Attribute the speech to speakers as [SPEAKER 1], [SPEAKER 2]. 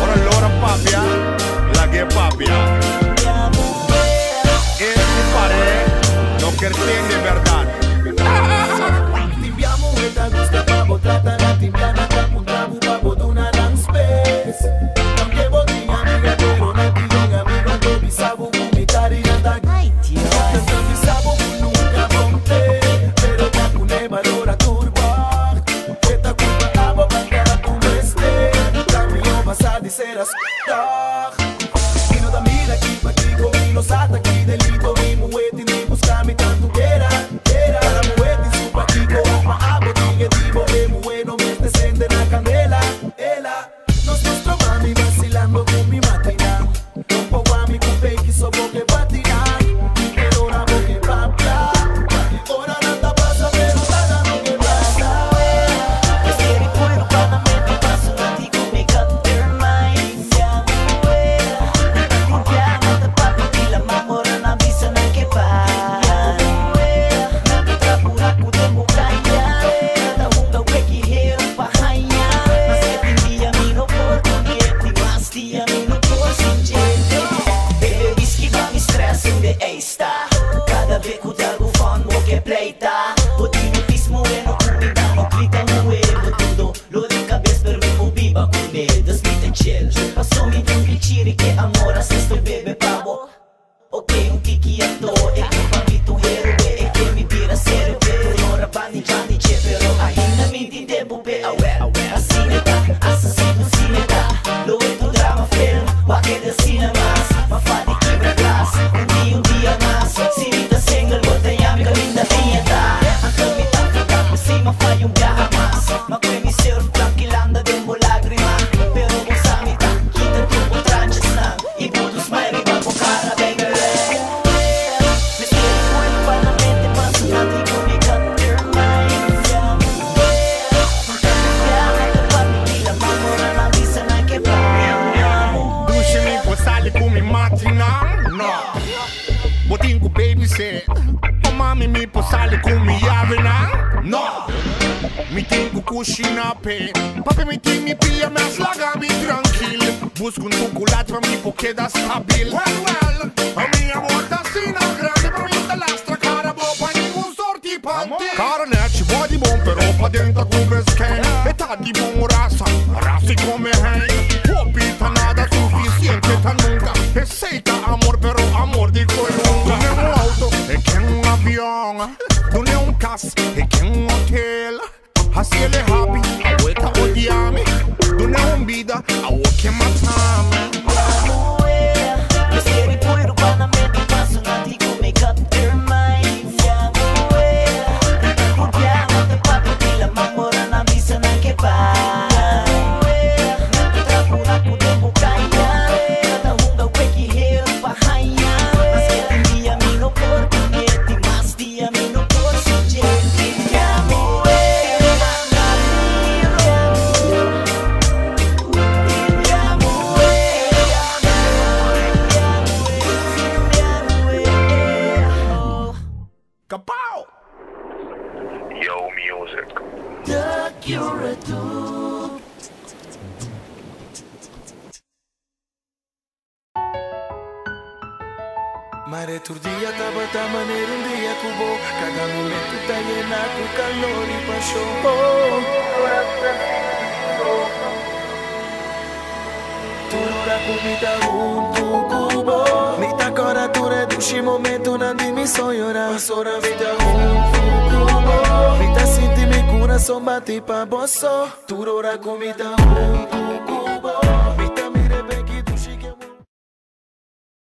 [SPEAKER 1] Ora allora papia, la che papia. E mi pare, no que entiende verdad.
[SPEAKER 2] Timbiamo e da gusta pavo, trata la timbiana, tapuntabu, pavo, duna dan space. También botinha amiga, pero no tienen amigo, no bisabo, vomitari, anda. No bisabo, nunca monté, pero ya cune valora turba. Esta culpa abo, para tu este. Cambio, vas a dizer as y no da mira aquí, pa' aquí, con los ataques, delito, mi muete, ni busca mi tanto quiera. Para muete, su paquico, ma abo, tigue, divo, me bueno, me descende la candela. Nos nuestro mami vacilando con mi máquina. Un poco a mi cupe, quiso boque patinar. Pero ahora boque papia. Ahora nada pasa, pero nada no que pasa.
[SPEAKER 3] Es que recuerdo cuando me paso a ti con mi cutter mind. Ya limpiamos de papi y la mamora na visa na que pa. Na pitra pura kude mukaya. Nada hunga weki hero pa hanya. Mas que tindia mi no portuguete, mas tia mi no portuguete. Bebe whisky va mi stress in the A-star. Cada vez que trago fun mo que pleita. Botino pismo e no comida no grita nuevo tudo. Lo de cabeça per me o viva con él. Desmite chill. Passo mi un piacere che amor assisto bebe pavo. Ok, un kicchietto e che fa mi tu héroe e che mi tira serio. Ora bani già dice però ainda mi di tempo pe aware. Assineta, assassino cineta. Lo è tu drama film, guarda del cinemas. Ma fa di quebra glass, un dia mas. Sinita single, botellami caminda fieta. Anche mi tanto capo, sì ma fai un viaje mas. Ma qui mi surf tranquillando dembo lagrima. Però usami tanchita tu tranches nan. I putos mai riba con cara baby. Me quiero fuego para la mente, paso a ti con mi cutter mind. Ya papi y la mamora na visa na que pa.
[SPEAKER 1] Duce mi può sale come mattina? No. Botingo baby se. Oh mami mi può sale come avena? No. Mi tengo cucina pe. Papi mi tieni mi pia me slagami tranquil. Busco un chocolate per mi poche da stabil. Well, a mia volta sina grande per mi lastra cara bopa ningún sorti panti. Cara ne ci vuoi di buon però pa dentro come scan. Metà di buon rassi come hey. Popita nada suficiente ta nunca. E sei ta amor però amor di coi lunga. Non è un auto e che un avion. Non è un cas e che un hotel. Así el happy, a vuelta odiami. Non è un vida, a vuelta matame.
[SPEAKER 3] Es que recuerdo cuando me paso a ti con mi cutter mind. Ya limpiamos de papi y la mamora na visa na que pa. Na pitra pura kude mukaya. Nada hunga weki hero pa hanya. Mas que tindia mi no portuguete, mas tia mi no portuguete.
[SPEAKER 1] Kapow!
[SPEAKER 4] Yo music.
[SPEAKER 2] The cure to Mare turdia taba ta manera un día cubo. Cada momento está llena con calor y pasión. Turura comida un cubo. Mita cora tu reduci momento non dimmi so llorar. Pasora vita un cubo. Mita sinti mi cura son bati pa bosso. Turura comida un cubo.